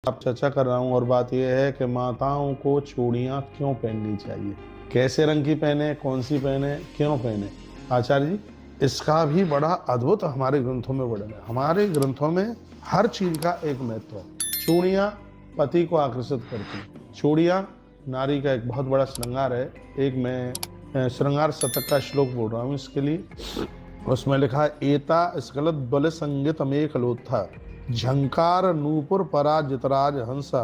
अब चर्चा कर रहा हूँ और बात यह है कि माताओं को चूड़ियाँ क्यों पहननी चाहिए, कैसे रंग की पहने, कौन सी पहने, क्यों पहने। आचार्य जी, इसका भी बड़ा अद्भुत हमारे ग्रंथों में वर्णन है। हमारे ग्रंथों में हर चीज का एक महत्व है। चूड़ियाँ पति को आकर्षित करती हैं। चूड़ियाँ नारी का एक बहुत बड़ा श्रृंगार है। एक मैं श्रृंगार शतक का श्लोक बोल रहा हूँ इसके लिए। उसमें लिखा है, एता स्खलत बल संगीत में खलोत्था झंकार नूपुर पराजितराज हंसा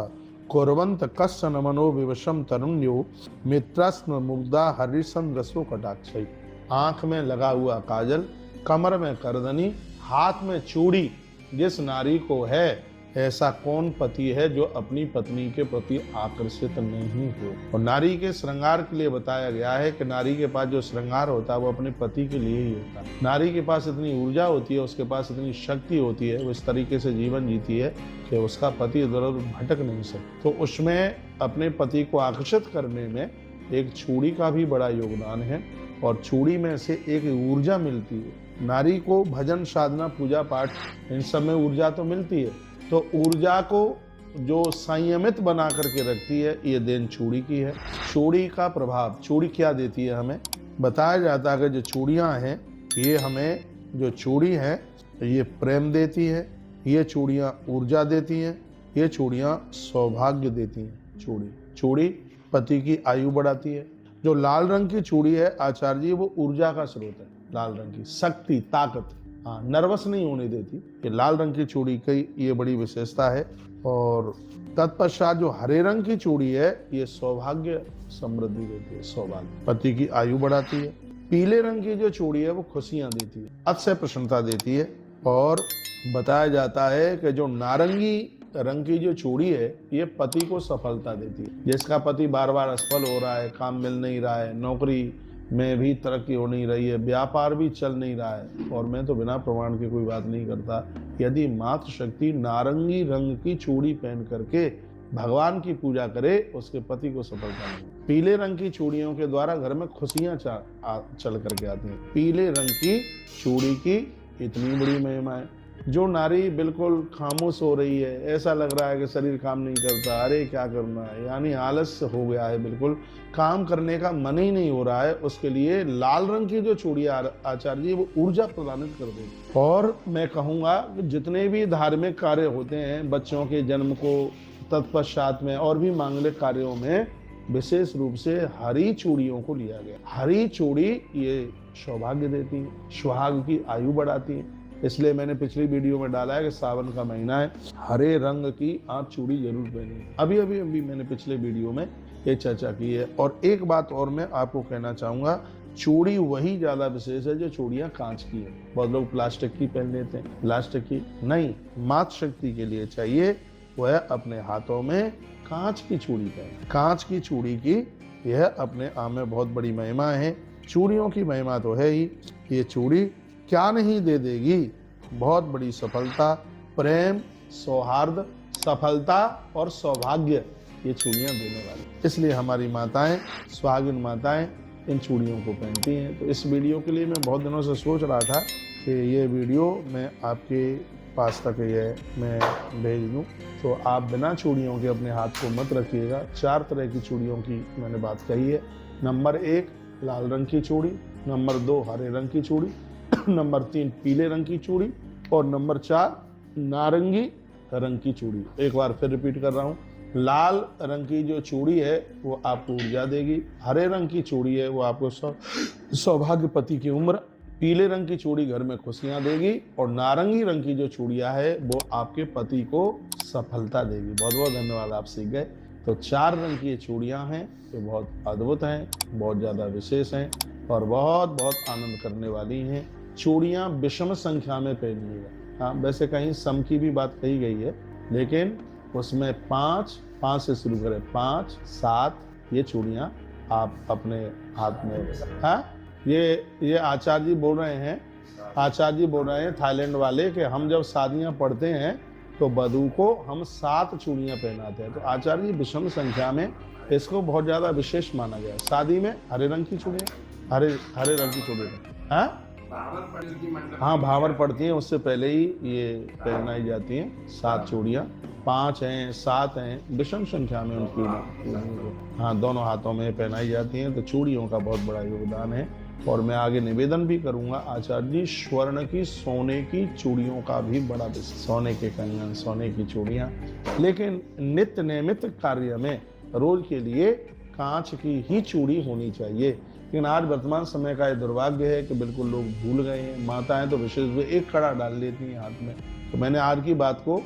कुर्वंत कस्य नमनो विवशम तरुण्यो मित्रस्न मुग्धा हरिशन रसो कटाक्षय। आंख में लगा हुआ काजल, कमर में करदनी, हाथ में चूड़ी जिस नारी को है, ऐसा कौन पति है जो अपनी पत्नी के प्रति आकर्षित नहीं हो। और नारी के श्रृंगार के लिए बताया गया है कि नारी के पास जो श्रृंगार होता है वो अपने पति के लिए ही होता है। नारी के पास इतनी ऊर्जा होती है, उसके पास इतनी शक्ति होती है, वो इस तरीके से जीवन जीती है कि उसका पति इधर उधर भटक नहीं सकता। तो उसमें अपने पति को आकर्षित करने में एक चूड़ी का भी बड़ा योगदान है। और चूड़ी में से एक ऊर्जा मिलती है नारी को। भजन साधना पूजा पाठ इन सब में ऊर्जा तो मिलती है, तो ऊर्जा को जो संयमित बना करके रखती है ये देन चूड़ी की है। चूड़ी का प्रभाव, चूड़ी क्या देती है हमें बताया जाता है कि जो चूड़ियाँ हैं ये हमें, जो चूड़ी है ये प्रेम देती है, ये चूड़ियाँ ऊर्जा देती हैं, ये चूड़ियाँ सौभाग्य देती हैं। चूड़ी पति की आयु बढ़ाती है। जो लाल रंग की चूड़ी है आचार्य जी, वो ऊर्जा का स्रोत है। लाल रंग की शक्ति, ताकत, हाँ, नर्वस नहीं होने देती। ये लाल रंग की चूड़ी की ये बड़ी विशेषता है। और तत्पश्चात जो हरे रंग की चूड़ी है ये सौभाग्य समृद्धि देती है, सौभाग्य, पति की आयु बढ़ाती है। पीले रंग की जो चूड़ी है वो खुशियां देती है, अतिशय प्रसन्नता देती है। और बताया जाता है कि जो नारंगी रंग की जो चूड़ी है ये पति को सफलता देती है। जिसका पति बार बार असफल हो रहा है, काम मिल नहीं रहा है, नौकरी में भी तरक्की हो नहीं रही है, व्यापार भी चल नहीं रहा है, और मैं तो बिना प्रमाण के कोई बात नहीं करता, यदि मातृशक्ति नारंगी रंग की चूड़ी पहन करके भगवान की पूजा करे उसके पति को सफलता मिले। पीले रंग की चूड़ियों के द्वारा घर में खुशियां चल करके आती हैं। पीले रंग की चूड़ी की इतनी बड़ी महिमा है। जो नारी बिल्कुल खामोश हो रही है, ऐसा लग रहा है कि शरीर काम नहीं करता, अरे क्या करना है, यानी आलस्य हो गया है, बिल्कुल काम करने का मन ही नहीं हो रहा है, उसके लिए लाल रंग की जो चूड़ी आचार्य जी वो ऊर्जा प्रदानित कर देगी। और मैं कहूँगा कि जितने भी धार्मिक कार्य होते हैं, बच्चों के जन्म को तत्पश्चात में और भी मांगलिक कार्यों में विशेष रूप से हरी चूड़ियों को लिया गया। हरी चूड़ी ये सौभाग्य देती है, सुहाग की आयु बढ़ाती है। इसलिए मैंने पिछली वीडियो में डाला है कि सावन का महीना है, हरे रंग की आप चूड़ी जरूर पहनिए। अभी मैंने पिछले वीडियो में ये चर्चा की है। और एक बात और मैं आपको कहना चाहूँगा, चूड़ी वही ज़्यादा विशेष है जो चूड़ियाँ कांच की है। बहुत लोग प्लास्टिक की पहन लेते हैं, प्लास्टिक की नहीं, मातृशक्ति के लिए चाहिए वह अपने हाथों में कांच की चूड़ी पहने। कांच की चूड़ी की यह अपने आप में बहुत बड़ी महिमा है। चूड़ियों की महिमा तो है ही, ये चूड़ी क्या नहीं दे देगी, बहुत बड़ी सफलता, प्रेम, सौहार्द, सफलता और सौभाग्य ये चूड़ियाँ देने वाली। इसलिए हमारी माताएं, सुहागिन माताएं इन चूड़ियों को पहनती हैं। तो इस वीडियो के लिए मैं बहुत दिनों से सोच रहा था कि ये वीडियो मैं आपके पास तक ये मैं भेज दूँ। तो आप बिना चूड़ियों के अपने हाथ को मत रखिएगा। 4 तरह की चूड़ियों की मैंने बात कही है। नंबर 1 लाल रंग की चूड़ी, नंबर 2 हरे रंग की चूड़ी, नंबर 3 पीले रंग की चूड़ी, और नंबर 4 नारंगी रंग की चूड़ी। एक बार फिर रिपीट कर रहा हूँ, लाल रंग की जो चूड़ी है वो आपको ऊर्जा देगी, हरे रंग की चूड़ी है वो आपको सौभाग्य, पति की उम्र, पीले रंग की चूड़ी घर में खुशियां देगी, और नारंगी रंग की जो चूड़ियां है वो आपके पति को सफलता देगी। बहुत बहुत धन्यवाद, आप सीख गए। तो 4 रंग की ये चूड़ियाँ हैं, ये बहुत अद्भुत हैं, बहुत ज़्यादा विशेष हैं और बहुत बहुत आनंद करने वाली हैं। चूड़ियाँ विषम संख्या में पहनिएगा। हाँ, वैसे कहीं सम की भी बात कही गई है, लेकिन उसमें 5 से शुरू करें, 5, 7 ये चूड़ियाँ आप अपने हाथ में। हाँ, ये आचार्य जी बोल रहे हैं, आचार्य जी बोल रहे हैं थाईलैंड वाले, कि हम जब शादियाँ पढ़ते हैं तो वधू को हम 7 चूड़ियाँ पहनाते हैं। तो आचार्य जी विषम संख्या में इसको बहुत ज़्यादा विशेष माना गया। शादी में हरे रंग की चूड़ियाँ, हरे रंग की चूड़ियाँ। हाँ, हाँ, भावर पड़ती है, उससे पहले ही ये पहनाई जाती हैं 7 चूड़ियाँ। 5 हैं, 7 हैं, विषम संख्या में उनकी हाँ दोनों हाथों में पहनाई जाती हैं। तो चूड़ियों का बहुत बड़ा योगदान है। और मैं आगे निवेदन भी करूंगा आचार्य जी, स्वर्ण की सोने की चूड़ियों का भी बड़ा विशेष, सोने के कंगन, सोने की चूड़ियाँ, लेकिन नित्य नियमित कार्य में रोज के लिए कांच की ही चूड़ी होनी चाहिए। लेकिन आज वर्तमान समय का ये दुर्भाग्य है कि बिल्कुल लोग भूल गए हैं। माताएं तो विशेष रूप से एक कड़ा डाल लेती हैं हाथ में। तो मैंने आज की बात को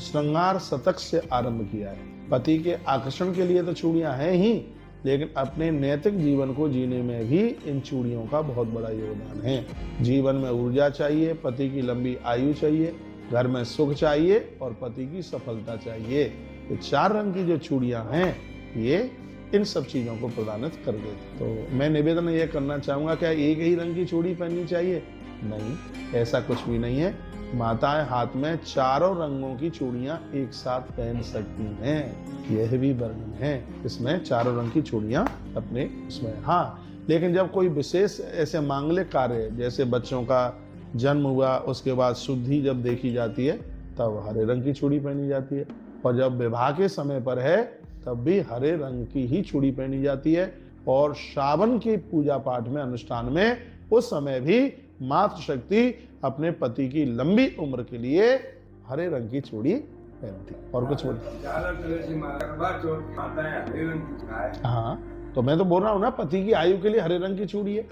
श्रृंगार शतक से आरंभ किया है। पति के आकर्षण के लिए तो चूड़ियां हैं ही, लेकिन अपने नैतिक जीवन को जीने में भी इन चूड़ियों का बहुत बड़ा योगदान है। जीवन में ऊर्जा चाहिए, पति की लंबी आयु चाहिए, घर में सुख चाहिए और पति की सफलता चाहिए। तो 4 रंग की जो चूड़ियां हैं ये इन सब चीजों को प्रदानित कर देती। तो मैं निवेदन ये करना चाहूंगा, क्या एक ही रंग की चूड़ी पहननी चाहिए? नहीं, ऐसा कुछ भी नहीं है। माताएं हाथ में 4 रंगों की चूड़ियां एक साथ पहन सकती हैं। यह भी वर्णन है, इसमें 4 रंग की चूड़ियां अपने उसमें। हाँ, लेकिन जब कोई विशेष ऐसे मांगलिक कार्य, जैसे बच्चों का जन्म हुआ, उसके बाद शुद्धि जब देखी जाती है तब हरे रंग की चूड़ी पहनी जाती है। और जब विवाह के समय पर है तब भी हरे रंग की ही चूड़ी पहनी जाती है। और श्रावण की पूजा पाठ में, अनुष्ठान में, उस समय भी मातृशक्ति अपने पति की लंबी उम्र के लिए हरे रंग की चूड़ी पहनती। और कुछ बोल? हाँ, तो मैं तो बोल रहा हूँ ना, पति की आयु के लिए हरे रंग की चूड़ी है।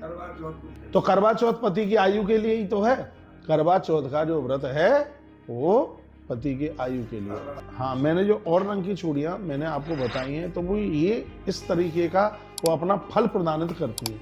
तो करवा चौथ पति की आयु के लिए ही तो है। करवा चौथ का जो व्रत है वो पति की आयु के लिए। हाँ, मैंने जो और रंग की चूड़ियां मैंने आपको बताई हैं, तो वो ये इस तरीके का वो अपना फल प्रदानित करती है।